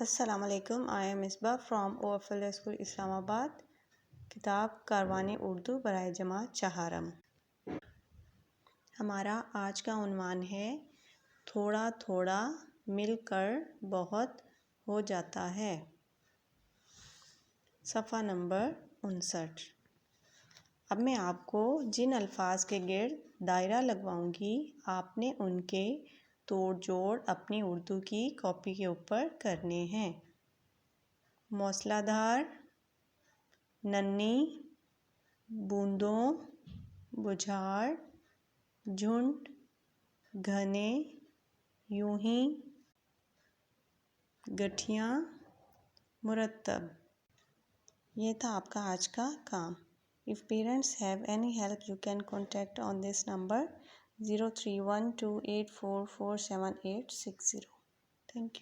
अस्सलामुअलैकुम। I am Misbah from OFL school Islamabad. किताब कारवानी उर्दू बराए जमात चहारम। हमारा आज का उन्वान है थोड़ा थोड़ा मिलकर बहुत हो जाता है। सफ़ा नंबर 59। अब मैं आपको जिन अल्फाज के गिर्द दायरा लगवाऊंगी आपने उनके तोड़ जोड़ अपनी उर्दू की कॉपी के ऊपर करने हैं। मौसलाधार, नन्ही, बूंदों, बुझार, झुंड, घने, यूं ही, गठिया, मुरत्तब। ये था आपका आज का काम। If parents have any help, you can contact on this number 031284478860. Thank you.